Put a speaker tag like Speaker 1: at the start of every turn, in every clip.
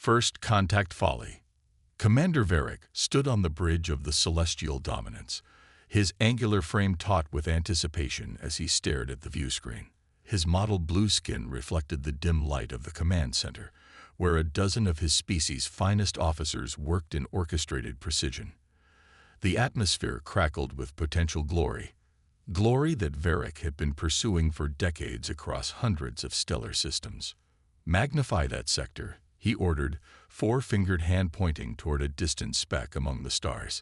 Speaker 1: First Contact Folly. Commander Varric stood on the bridge of the Celestial Dominance, his angular frame taut with anticipation as he stared at the viewscreen. His mottled blue skin reflected the dim light of the command center, where a dozen of his species' finest officers worked in orchestrated precision. The atmosphere crackled with potential glory that Varric had been pursuing for decades across hundreds of stellar systems. Magnify that sector, he ordered, four-fingered hand pointing toward a distant speck among the stars.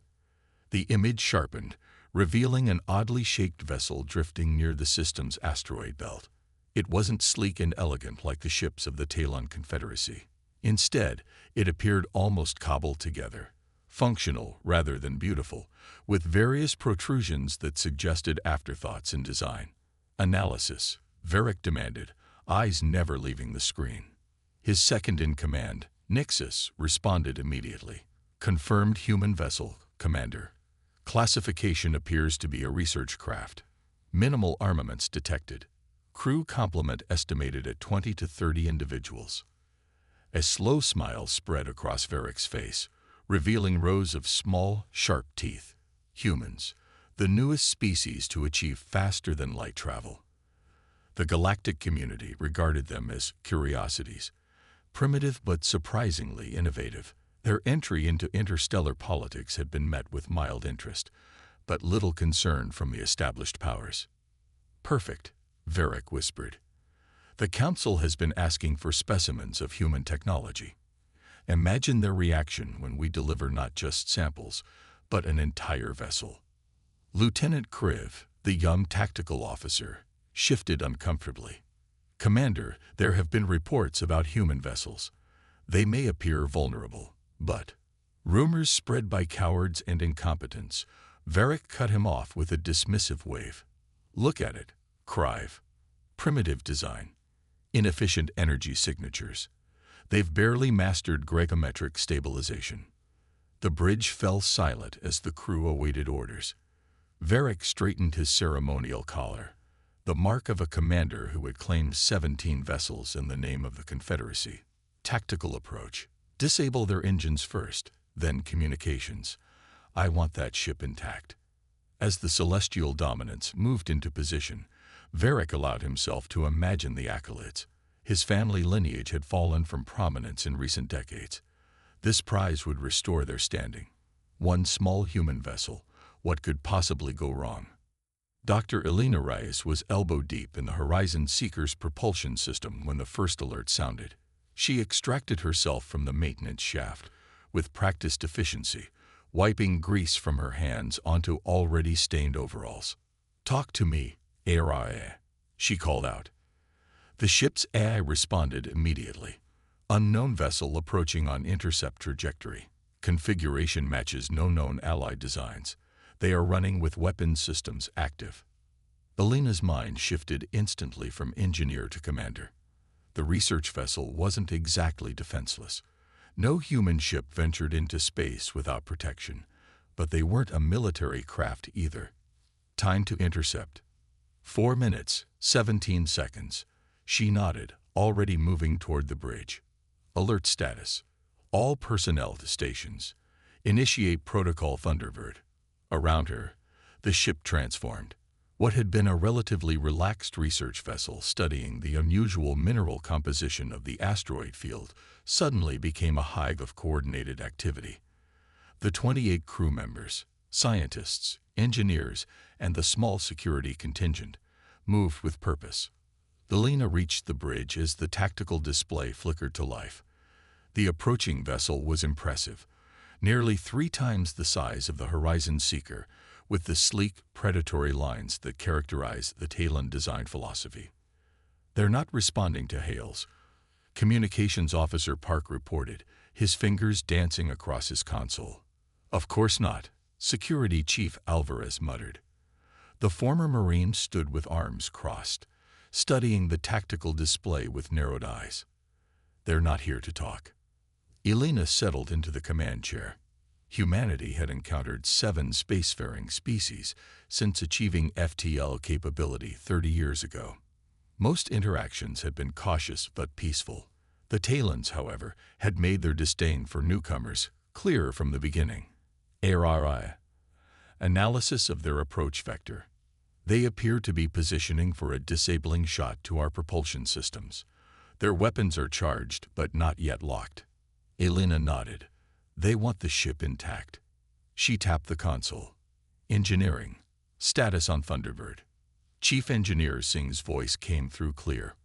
Speaker 1: The image sharpened, revealing an oddly shaped vessel drifting near the system's asteroid belt. It wasn't sleek and elegant like the ships of the Talon Confederacy. Instead, it appeared almost cobbled together, functional rather than beautiful, with various protrusions that suggested afterthoughts in design. Analysis, Varric demanded, eyes never leaving the screen. His second-in-command, Nixus, responded immediately. Confirmed human vessel, Commander. Classification appears to be a research craft. Minimal armaments detected. Crew complement estimated at 20 to 30 individuals. A slow smile spread across Varric's face, revealing rows of small, sharp teeth. Humans, the newest species to achieve faster-than-light travel. The galactic community regarded them as curiosities, primitive but surprisingly innovative. Their entry into interstellar politics had been met with mild interest, but little concern from the established powers. Perfect, Varric whispered. The Council has been asking for specimens of human technology. Imagine their reaction when we deliver not just samples, but an entire vessel. Lieutenant Kriv, the young tactical officer, shifted uncomfortably. Commander, there have been reports about human vessels. They may appear vulnerable, but rumors spread by cowards and incompetents. Varric cut him off with a dismissive wave. Look at it, Kriv. Primitive design. Inefficient energy signatures. They've barely mastered gravimetric stabilization. The bridge fell silent as the crew awaited orders. Varric straightened his ceremonial collar, the mark of a commander who had claimed 17 vessels in the name of the Confederacy. Tactical approach. Disable their engines first, then communications. I want that ship intact. As the Celestial Dominance moved into position, Varric allowed himself to imagine the accolades. His family lineage had fallen from prominence in recent decades. This prize would restore their standing. One small human vessel. What could possibly go wrong? Dr. Elena Reyes was elbow-deep in the Horizon Seeker's propulsion system when the first alert sounded. She extracted herself from the maintenance shaft with practiced efficiency, wiping grease from her hands onto already stained overalls. "Talk to me, AI," she called out. The ship's AI responded immediately. Unknown vessel approaching on intercept trajectory. Configuration matches no known allied designs. They are running with weapons systems active. Elena's mind shifted instantly from engineer to commander. The research vessel wasn't exactly defenseless. No human ship ventured into space without protection, but they weren't a military craft either. Time to intercept. 4 minutes, 17 seconds. She nodded, already moving toward the bridge. Alert status. All personnel to stations. Initiate Protocol Thunderbird. Around her, the ship transformed. What had been a relatively relaxed research vessel studying the unusual mineral composition of the asteroid field suddenly became a hive of coordinated activity. The 28 crew members, scientists, engineers, and the small security contingent moved with purpose. Elena reached the bridge as the tactical display flickered to life. The approaching vessel was impressive, nearly 3 times the size of the Horizon Seeker, with the sleek, predatory lines that characterize the Talon design philosophy. "They're not responding to hails," Communications Officer Park reported, his fingers dancing across his console. "Of course not," Security Chief Alvarez muttered. The former Marine stood with arms crossed, studying the tactical display with narrowed eyes. "They're not here to talk." Elena settled into the command chair. Humanity had encountered 7 spacefaring species since achieving FTL capability 30 years ago. Most interactions had been cautious but peaceful. The Talons, however, had made their disdain for newcomers clear from the beginning. ARI. Analysis of their approach vector. They appear to be positioning for a disabling shot to our propulsion systems. Their weapons are charged, but not yet locked. Elena nodded. They want the ship intact. She tapped the console. Engineering. Status on Thunderbird. Chief Engineer Singh's voice came through clear.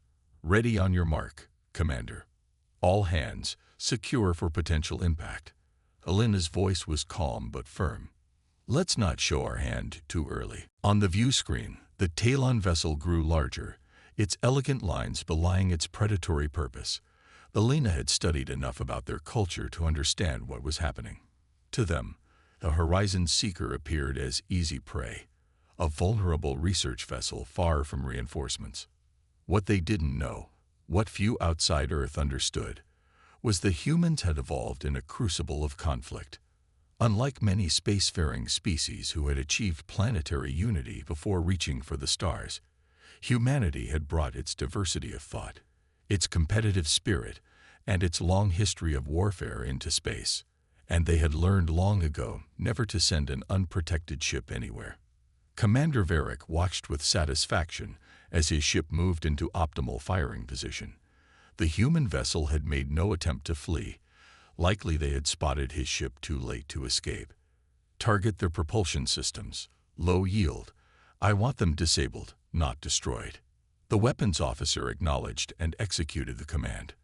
Speaker 1: Ready on your mark, Commander. All hands, secure for potential impact. Elena's voice was calm but firm. Let's not show our hand too early. On the view screen, the Talon vessel grew larger, its elegant lines belying its predatory purpose. Elena had studied enough about their culture to understand what was happening. To them, the Horizon Seeker appeared as easy prey, a vulnerable research vessel far from reinforcements. What they didn't know, what few outside Earth understood, was the humans had evolved in a crucible of conflict. Unlike many spacefaring species who had achieved planetary unity before reaching for the stars, humanity had brought its diversity of thought, its competitive spirit, and its long history of warfare into space, and they had learned long ago never to send an unprotected ship anywhere. Commander Varric watched with satisfaction as his ship moved into optimal firing position. The human vessel had made no attempt to flee. Likely they had spotted his ship too late to escape. Target their propulsion systems. Low yield. I want them disabled, not destroyed. The weapons officer acknowledged and executed the command.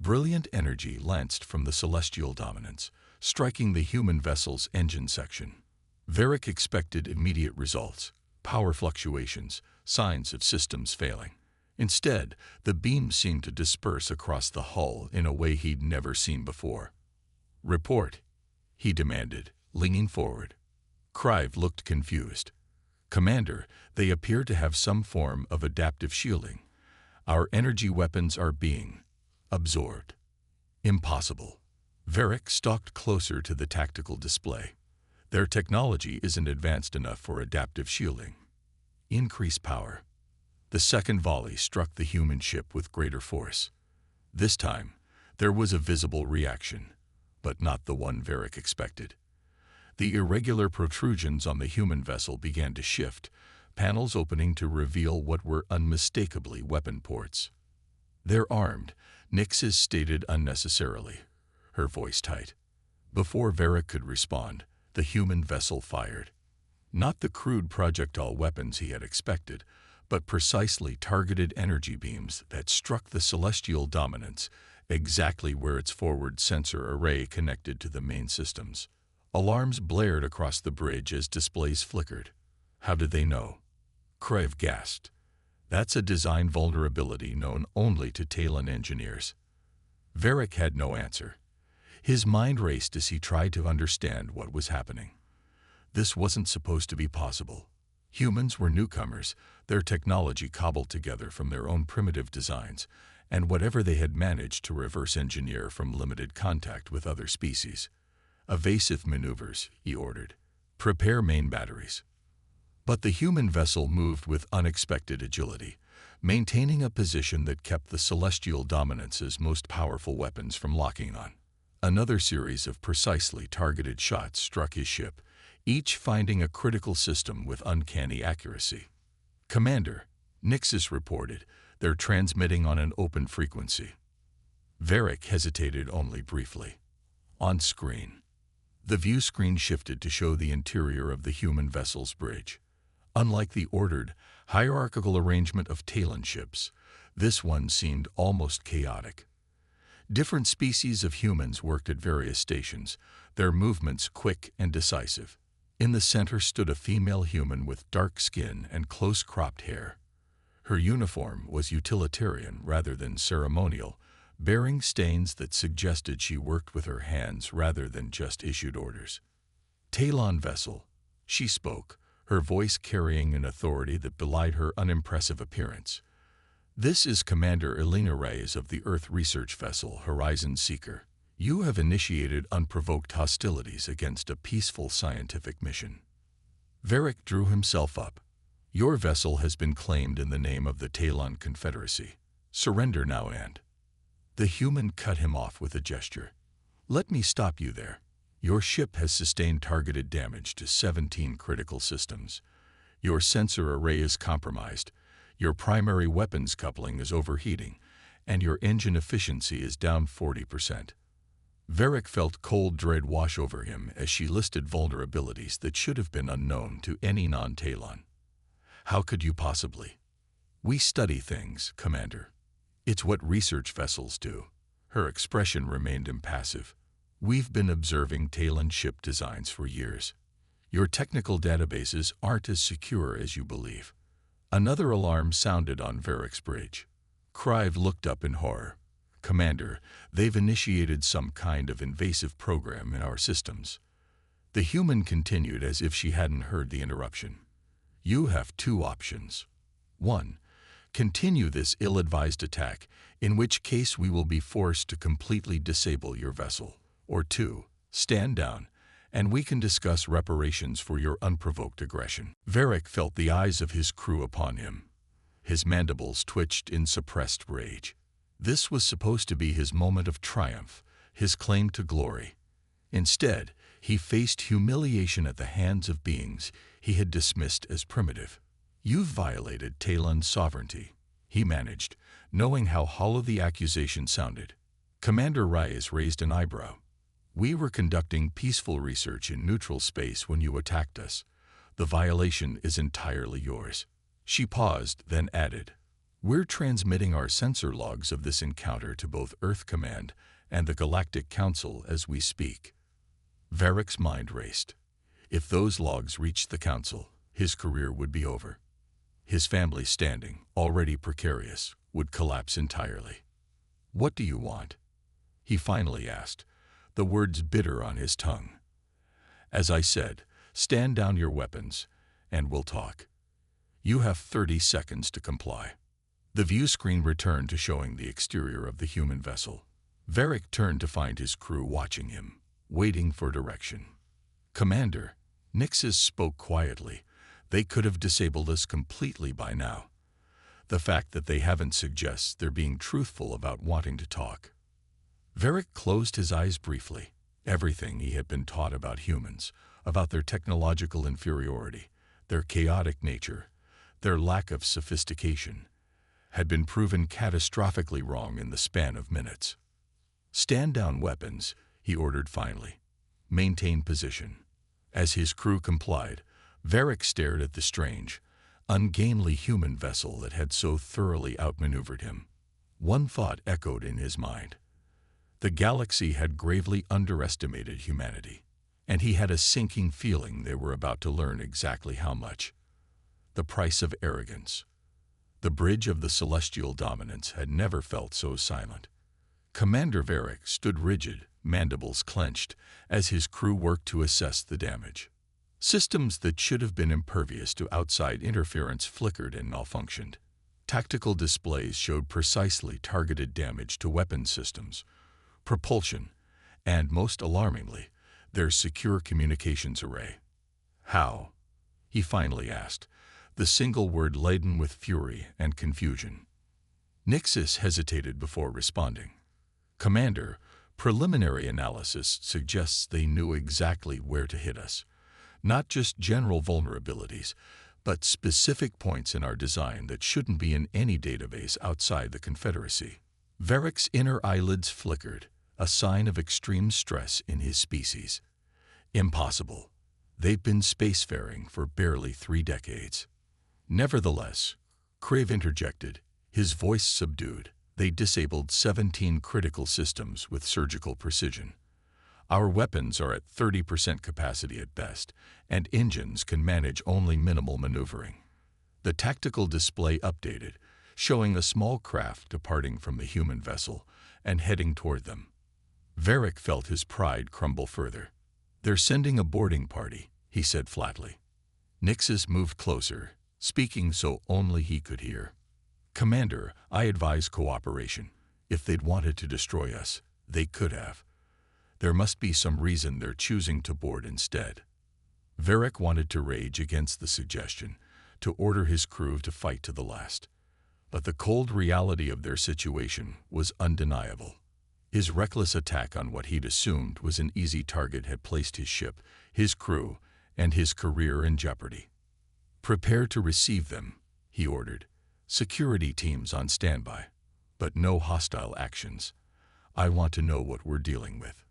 Speaker 1: Brilliant energy lanced from the celestial dominance, striking the human vessel's engine section. Varric expected immediate results, power fluctuations, signs of systems failing. Instead, the beams seemed to disperse across the hull in a way he'd never seen before. Report, he demanded, leaning forward. Crive looked confused. Commander, they appear to have some form of adaptive shielding. Our energy weapons are being absorbed. Impossible. Varric stalked closer to the tactical display. Their technology isn't advanced enough for adaptive shielding. Increase power. The second volley struck the human ship with greater force. This time, there was a visible reaction, but not the one Varric expected. The irregular protrusions on the human vessel began to shift, panels opening to reveal what were unmistakably weapon ports. They're armed, Nyx's stated unnecessarily, her voice tight. Before Varric could respond, the human vessel fired. Not the crude projectile weapons he had expected, but precisely targeted energy beams that struck the celestial dominance exactly where its forward sensor array connected to the main systems. Alarms blared across the bridge as displays flickered. How did they know? Crive gasped. That's a design vulnerability known only to Talon engineers. Varric had no answer. His mind raced as he tried to understand what was happening. This wasn't supposed to be possible. Humans were newcomers, their technology cobbled together from their own primitive designs, and whatever they had managed to reverse engineer from limited contact with other species. Evasive maneuvers, he ordered. Prepare main batteries. But the human vessel moved with unexpected agility, maintaining a position that kept the celestial dominance's most powerful weapons from locking on. Another series of precisely targeted shots struck his ship, each finding a critical system with uncanny accuracy. Commander, Nyxus reported, they're transmitting on an open frequency. Varric hesitated only briefly. On screen. The view screen shifted to show the interior of the human vessel's bridge. Unlike the ordered, hierarchical arrangement of Talon ships, this one seemed almost chaotic. Different species of humans worked at various stations, their movements quick and decisive. In the center stood a female human with dark skin and close-cropped hair. Her uniform was utilitarian rather than ceremonial, bearing stains that suggested she worked with her hands rather than just issued orders. Talon vessel, she spoke, her voice carrying an authority that belied her unimpressive appearance. This is Commander Elena Reyes of the Earth research vessel Horizon Seeker. You have initiated unprovoked hostilities against a peaceful scientific mission. Varric drew himself up. Your vessel has been claimed in the name of the Talon Confederacy. Surrender now and The human cut him off with a gesture. "Let me stop you there. Your ship has sustained targeted damage to 17 critical systems. Your sensor array is compromised, your primary weapons coupling is overheating, and your engine efficiency is down 40%. Varric felt cold dread wash over him as she listed vulnerabilities that should have been unknown to any non-Talon. "How could you possibly?" "We study things, Commander. It's what research vessels do." Her expression remained impassive. "We've been observing Talon ship designs for years. Your technical databases aren't as secure as you believe." Another alarm sounded on Varric's bridge. Crive looked up in horror. "Commander, they've initiated some kind of invasive program in our systems." The human continued as if she hadn't heard the interruption. "You have two options. 1. Continue this ill-advised attack, in which case we will be forced to completely disable your vessel. Or 2. Stand down, and we can discuss reparations for your unprovoked aggression." Varric felt the eyes of his crew upon him. His mandibles twitched in suppressed rage. This was supposed to be his moment of triumph, his claim to glory. Instead, he faced humiliation at the hands of beings he had dismissed as primitive. "You've violated Talon's sovereignty," he managed, knowing how hollow the accusation sounded. Commander Reyes raised an eyebrow. "We were conducting peaceful research in neutral space when you attacked us. The violation is entirely yours." She paused, then added, "We're transmitting our sensor logs of this encounter to both Earth Command and the Galactic Council as we speak." Varric's mind raced. If those logs reached the Council, his career would be over. His family's standing, already precarious, would collapse entirely. "What do you want?" he finally asked, the words bitter on his tongue. "As I said, stand down your weapons, and we'll talk. You have 30 seconds to comply." The view screen returned to showing the exterior of the human vessel. Varric turned to find his crew watching him, waiting for direction. "Commander," Nixis spoke quietly, "they could have disabled us completely by now. The fact that they haven't suggests they're being truthful about wanting to talk." Varric closed his eyes briefly. Everything he had been taught about humans, about their technological inferiority, their chaotic nature, their lack of sophistication, had been proven catastrophically wrong in the span of minutes. "Stand down weapons," he ordered finally. "Maintain position." As his crew complied, Varric stared at the strange, ungainly human vessel that had so thoroughly outmaneuvered him. One thought echoed in his mind. The galaxy had gravely underestimated humanity, and he had a sinking feeling they were about to learn exactly how much. The price of arrogance. The bridge of the celestial dominance had never felt so silent. Commander Varric stood rigid, mandibles clenched, as his crew worked to assess the damage. Systems that should have been impervious to outside interference flickered and malfunctioned. Tactical displays showed precisely targeted damage to weapon systems, propulsion, and, most alarmingly, their secure communications array. "How?" he finally asked, the single word laden with fury and confusion. Nixis hesitated before responding. "Commander, preliminary analysis suggests they knew exactly where to hit us. Not just general vulnerabilities, but specific points in our design that shouldn't be in any database outside the Confederacy." Varric's inner eyelids flickered, a sign of extreme stress in his species. "Impossible. They've been spacefaring for barely 3 decades. "Nevertheless," Crive interjected, his voice subdued, "they disabled 17 critical systems with surgical precision. Our weapons are at 30% capacity at best, and engines can manage only minimal maneuvering." The tactical display updated, showing a small craft departing from the human vessel and heading toward them. Varric felt his pride crumble further. "They're sending a boarding party," he said flatly. Nixis moved closer, speaking so only he could hear. "Commander, I advise cooperation. If they'd wanted to destroy us, they could have. There must be some reason they're choosing to board instead." Varric wanted to rage against the suggestion, to order his crew to fight to the last. But the cold reality of their situation was undeniable. His reckless attack on what he'd assumed was an easy target had placed his ship, his crew, and his career in jeopardy. "Prepare to receive them," he ordered. "Security teams on standby. But no hostile actions. I want to know what we're dealing with."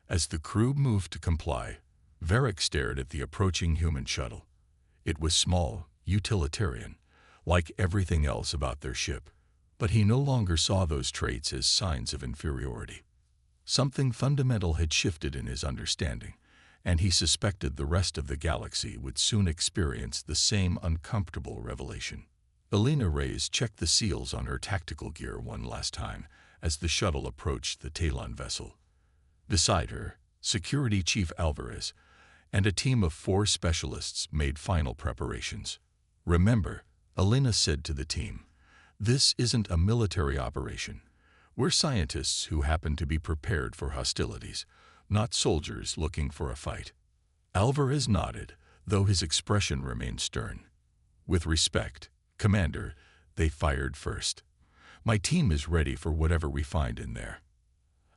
Speaker 1: As the crew moved to comply, Varric stared at the approaching human shuttle. It was small, utilitarian, like everything else about their ship. But he no longer saw those traits as signs of inferiority. Something fundamental had shifted in his understanding, and he suspected the rest of the galaxy would soon experience the same uncomfortable revelation. Elena Reyes checked the seals on her tactical gear one last time as the shuttle approached the Talon vessel. Beside her, Security Chief Alvarez and a team of 4 specialists made final preparations. "Remember," Elena said to the team, "this isn't a military operation. We're scientists who happen to be prepared for hostilities, not soldiers looking for a fight." Alvarez nodded, though his expression remained stern. "With respect, Commander," they fired first. "My team is ready for whatever we find in there."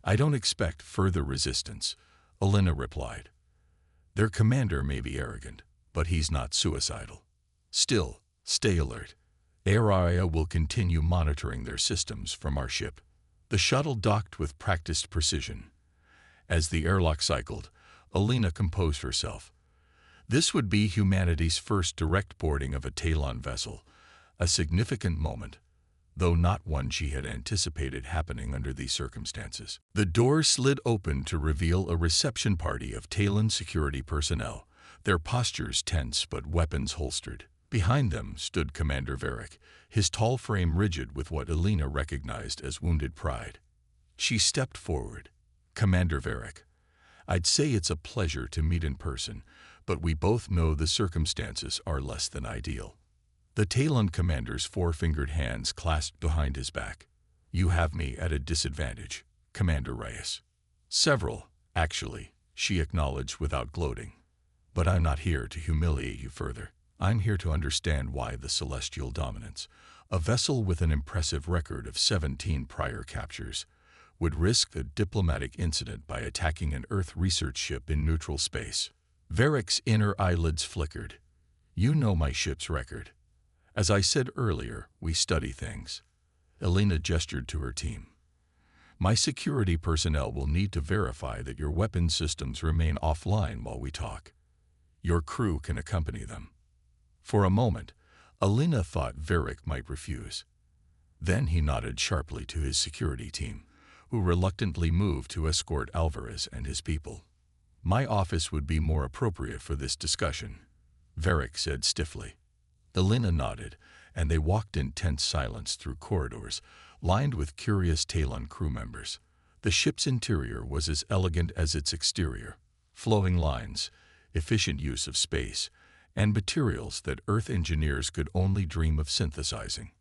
Speaker 1: "I don't expect further resistance," Elena replied. "Their commander may be arrogant, but he's not suicidal. Still, stay alert. Araya will continue monitoring their systems from our ship." The shuttle docked with practiced precision. As the airlock cycled, Elena composed herself. This would be humanity's first direct boarding of a Talon vessel, a significant moment, though not one she had anticipated happening under these circumstances. The door slid open to reveal a reception party of Talon security personnel, their postures tense but weapons holstered. Behind them stood Commander Varric, his tall frame rigid with what Elena recognized as wounded pride. She stepped forward. "Commander Varric, I'd say it's a pleasure to meet in person, but we both know the circumstances are less than ideal." The Talon commander's 4-fingered hands clasped behind his back. "You have me at a disadvantage, Commander Reyes." "Several, actually," she acknowledged without gloating. "But I'm not here to humiliate you further. I'm here to understand why the Celestial Dominance, a vessel with an impressive record of 17 prior captures, would risk a diplomatic incident by attacking an Earth research ship in neutral space." Varric's inner eyelids flickered. "You know my ship's record. As I said earlier, we study things." Elena gestured to her team. "My security personnel will need to verify that your weapon systems remain offline while we talk. Your crew can accompany them." For a moment, Elena thought Varric might refuse. Then he nodded sharply to his security team, who reluctantly moved to escort Alvarez and his people. "My office would be more appropriate for this discussion," Varric said stiffly. Elena nodded, and they walked in tense silence through corridors lined with curious Talon crew members. The ship's interior was as elegant as its exterior: flowing lines, efficient use of space, and materials that Earth engineers could only dream of synthesizing.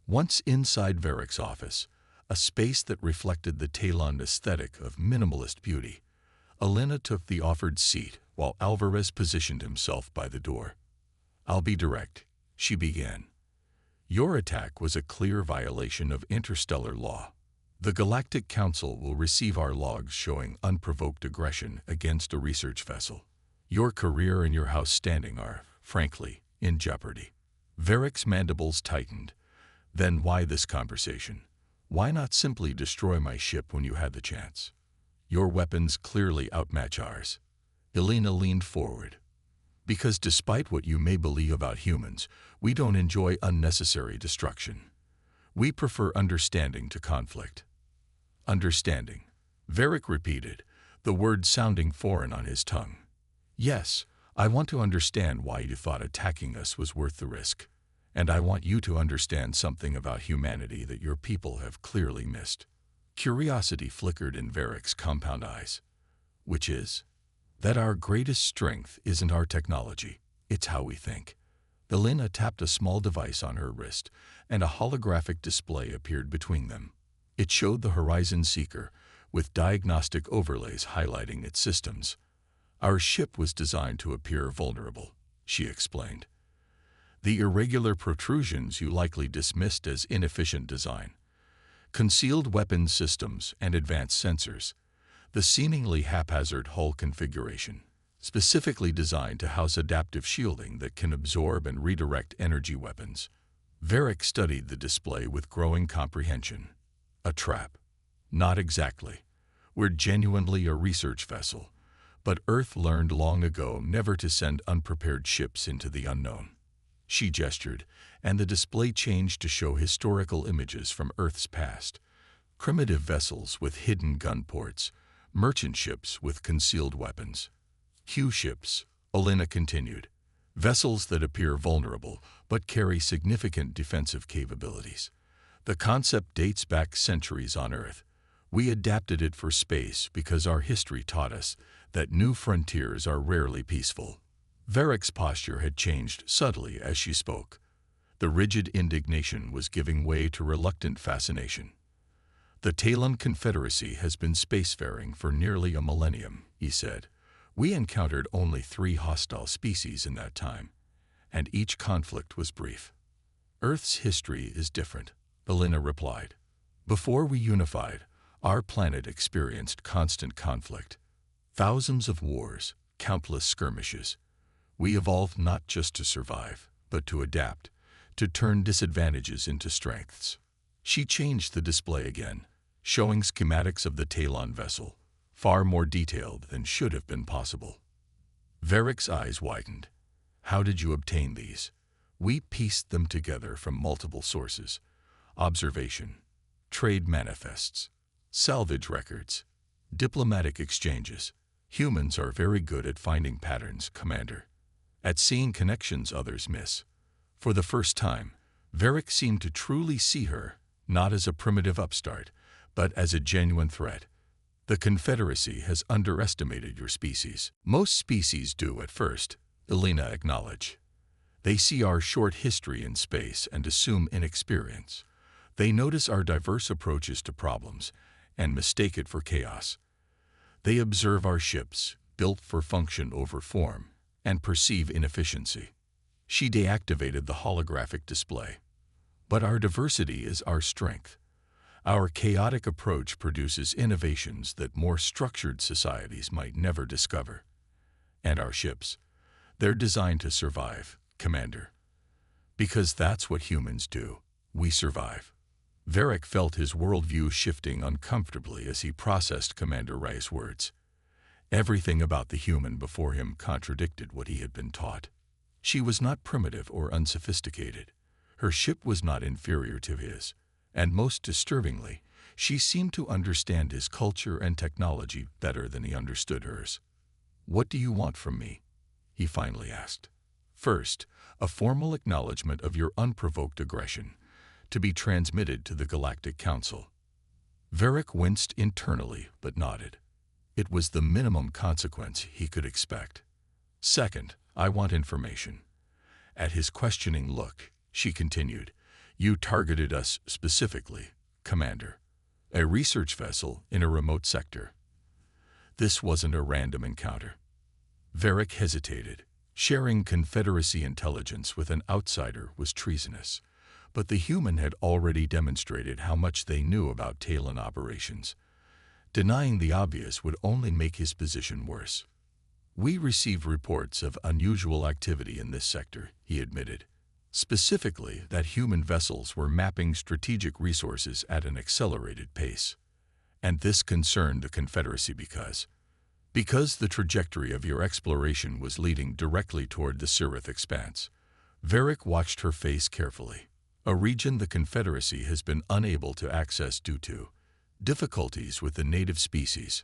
Speaker 1: Once inside Varric's office, a space that reflected the Talon aesthetic of minimalist beauty, Elena took the offered seat while Alvarez positioned himself by the door. "I'll be direct," she began. "Your attack was a clear violation of interstellar law. The Galactic Council will receive our logs showing unprovoked aggression against a research vessel. Your career and your house standing are, frankly, in jeopardy." Varric's mandibles tightened. "Then why this conversation? Why not simply destroy my ship when you had the chance? Your weapons clearly outmatch ours." Elena leaned forward. "Because despite what you may believe about humans, we don't enjoy unnecessary destruction. We prefer understanding to conflict." "Understanding," Varric repeated, the word sounding foreign on his tongue. "Yes, I want to understand why you thought attacking us was worth the risk. And I want you to understand something about humanity that your people have clearly missed." Curiosity flickered in Varric's compound eyes. "Which is?" "That our greatest strength isn't our technology, it's how we think." Elena tapped a small device on her wrist, and a holographic display appeared between them. It showed the Horizon Seeker, with diagnostic overlays highlighting its systems. "Our ship was designed to appear vulnerable," she explained. The irregular protrusions you likely dismissed as inefficient design. Concealed weapons systems and advanced sensors. The seemingly haphazard hull configuration, specifically designed to house adaptive shielding that can absorb and redirect energy weapons. Varric studied the display with growing comprehension. A trap. Not exactly. We're genuinely a research vessel, but Earth learned long ago never to send unprepared ships into the unknown. She gestured, and the display changed to show historical images from Earth's past. Primitive vessels with hidden gun ports, merchant ships with concealed weapons. Q ships, Olenna continued. Vessels that appear vulnerable, but carry significant defensive capabilities. The concept dates back centuries on Earth. We adapted it for space because our history taught us that new frontiers are rarely peaceful. Varric's posture had changed subtly as she spoke. The rigid indignation was giving way to reluctant fascination. The Talon Confederacy has been spacefaring for nearly a millennium, he said. We encountered only 3 hostile species in that time, and each conflict was brief. Earth's history is different, Olenna replied. Before we unified, our planet experienced constant conflict. Thousands of wars, countless skirmishes. We evolved not just to survive, but to adapt, to turn disadvantages into strengths. She changed the display again, showing schematics of the Talon vessel, far more detailed than should have been possible. Varric's eyes widened. How did you obtain these? We pieced them together from multiple sources. Observation, trade manifests, salvage records, diplomatic exchanges. Humans are very good at finding patterns, Commander. At seeing connections others miss. For the first time, Varric seemed to truly see her, not as a primitive upstart, but as a genuine threat. The Confederacy has underestimated your species. Most species do at first, Olenna acknowledged. They see our short history in space and assume inexperience. They notice our diverse approaches to problems and mistake it for chaos. They observe our ships, built for function over form, and perceive inefficiency. She deactivated the holographic display. But our diversity is our strength. Our chaotic approach produces innovations that more structured societies might never discover. And our ships, they're designed to survive, Commander. Because that's what humans do. We survive. Varric felt his worldview shifting uncomfortably as he processed Commander Ray's words. Everything about the human before him contradicted what he had been taught. She was not primitive or unsophisticated. Her ship was not inferior to his. And most disturbingly, she seemed to understand his culture and technology better than he understood hers. What do you want from me? He finally asked. First, a formal acknowledgement of your unprovoked aggression, to be transmitted to the Galactic Council. Varric winced internally, but nodded. It was the minimum consequence he could expect. Second, I want information. At his questioning look, she continued, You targeted us specifically, Commander. A research vessel in a remote sector. This wasn't a random encounter. Varric hesitated. Sharing Confederacy intelligence with an outsider was treasonous, but the human had already demonstrated how much they knew about Talon operations. Denying the obvious would only make his position worse. We received reports of unusual activity in this sector, he admitted. Specifically, that human vessels were mapping strategic resources at an accelerated pace. And this concerned the Confederacy because the trajectory of your exploration was leading directly toward the Sirith Expanse. Varric watched her face carefully. A region the Confederacy has been unable to access due to difficulties with the native species.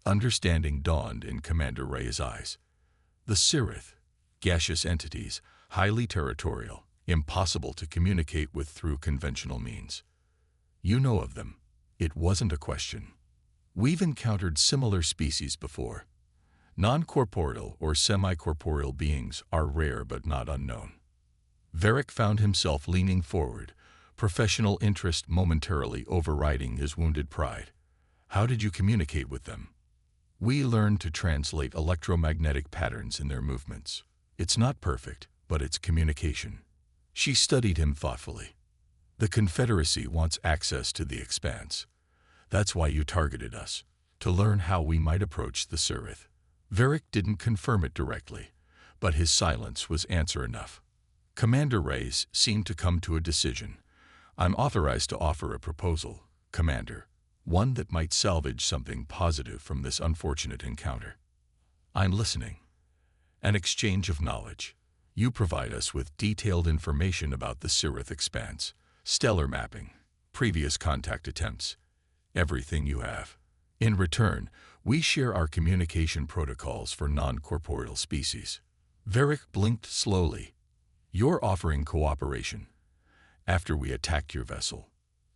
Speaker 1: Understanding dawned in Commander Ray's eyes. The Sirith, gaseous entities, highly territorial, impossible to communicate with through conventional means. You know of them. It wasn't a question. We've encountered similar species before. Non-corporeal or semi-corporeal beings are rare but not unknown. Varric found himself leaning forward, professional interest momentarily overriding his wounded pride. How did you communicate with them? We learned to translate electromagnetic patterns in their movements. It's not perfect, but it's communication, She studied him thoughtfully. The Confederacy wants access to the expanse. That's why you targeted us, to learn how we might approach the Sirith. Varric didn't confirm it directly, but his silence was answer enough. Commander Reyes seemed to come to a decision. I'm authorized to offer a proposal, Commander, one that might salvage something positive from this unfortunate encounter. I'm listening. An exchange of knowledge. You provide us with detailed information about the Sirith expanse, stellar mapping, previous contact attempts, everything you have. In return, we share our communication protocols for non-corporeal species. Varric blinked slowly. You're offering cooperation. After we attacked your vessel,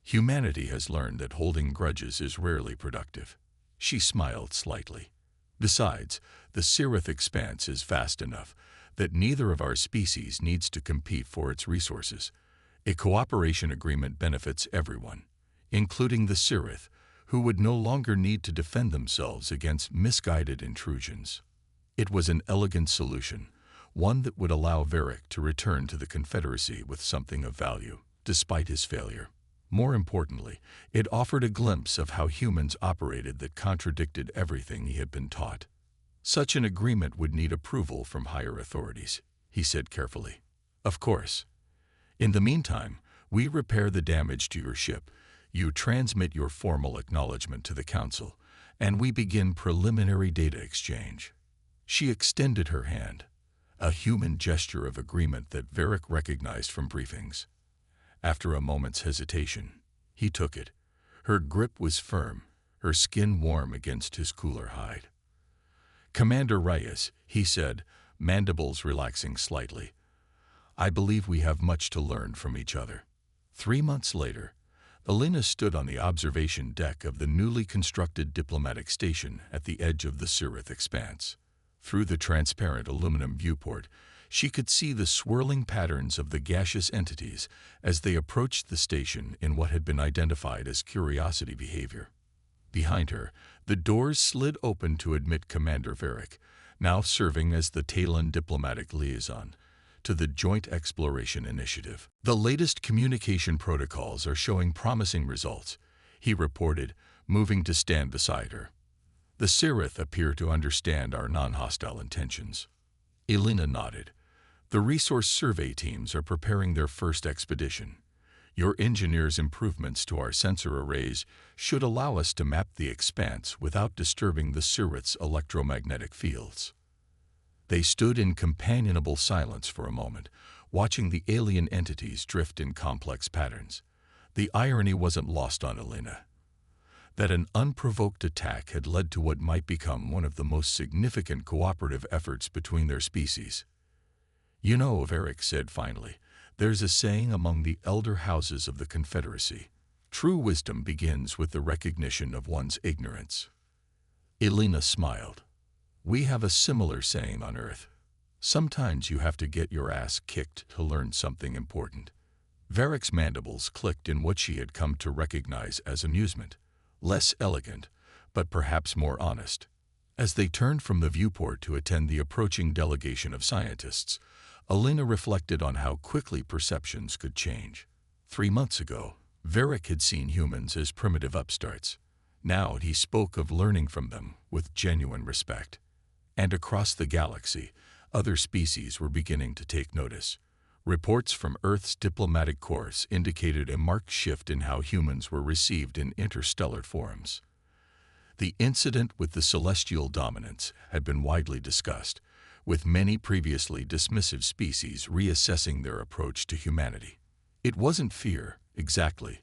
Speaker 1: humanity has learned that holding grudges is rarely productive. She smiled slightly. Besides, the Sirith expanse is vast enough that neither of our species needs to compete for its resources. A cooperation agreement benefits everyone, including the Sirith, who would no longer need to defend themselves against misguided intrusions. It was an elegant solution, one that would allow Varric to return to the Confederacy with something of value, despite his failure. More importantly, it offered a glimpse of how humans operated that contradicted everything he had been taught. Such an agreement would need approval from higher authorities, he said carefully. Of course. In the meantime, we repair the damage to your ship, you transmit your formal acknowledgement to the Council, and we begin preliminary data exchange. She extended her hand, a human gesture of agreement that Varric recognized from briefings. After a moment's hesitation, he took it. Her grip was firm, her skin warm against his cooler hide. Commander Reyes, he said, mandibles relaxing slightly. I believe we have much to learn from each other. 3 months later, Elena stood on the observation deck of the newly constructed diplomatic station at the edge of the Sirith expanse. Through the transparent aluminum viewport, she could see the swirling patterns of the gaseous entities as they approached the station in what had been identified as curiosity behavior. Behind her, the doors slid open to admit Commander Varric, now serving as the Talon diplomatic liaison, to the Joint Exploration Initiative. The latest communication protocols are showing promising results, he reported, moving to stand beside her. The Sirith appear to understand our non-hostile intentions. Elena nodded. The resource survey teams are preparing their first expedition. Your engineers' improvements to our sensor arrays should allow us to map the expanse without disturbing the Sirith's electromagnetic fields. They stood in companionable silence for a moment, watching the alien entities drift in complex patterns. The irony wasn't lost on Elena. That an unprovoked attack had led to what might become one of the most significant cooperative efforts between their species. You know, Varric said finally, there's a saying among the elder houses of the Confederacy. True wisdom begins with the recognition of one's ignorance. Elena smiled. We have a similar saying on Earth. Sometimes you have to get your ass kicked to learn something important. Varric's mandibles clicked in what she had come to recognize as amusement. Less elegant, but perhaps more honest. As they turned from the viewport to attend the approaching delegation of scientists, Elena reflected on how quickly perceptions could change. 3 months ago, Varric had seen humans as primitive upstarts. Now he spoke of learning from them with genuine respect. And across the galaxy, other species were beginning to take notice. Reports from Earth's diplomatic corps indicated a marked shift in how humans were received in interstellar forums. The incident with the celestial dominance had been widely discussed, with many previously dismissive species reassessing their approach to humanity. It wasn't fear, exactly,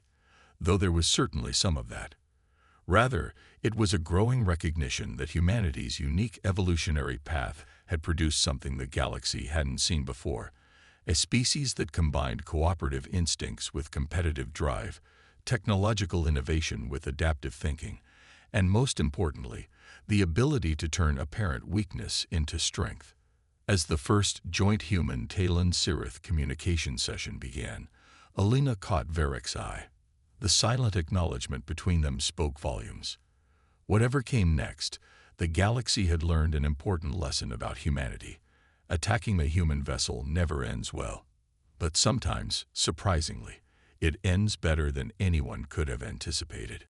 Speaker 1: though there was certainly some of that. Rather, it was a growing recognition that humanity's unique evolutionary path had produced something the galaxy hadn't seen before, a species that combined cooperative instincts with competitive drive, technological innovation with adaptive thinking, and most importantly, the ability to turn apparent weakness into strength. As the first joint human Talon-Sirith communication session began, Elena caught Varric's eye. The silent acknowledgement between them spoke volumes. Whatever came next, the galaxy had learned an important lesson about humanity. Attacking a human vessel never ends well. But sometimes, surprisingly, it ends better than anyone could have anticipated.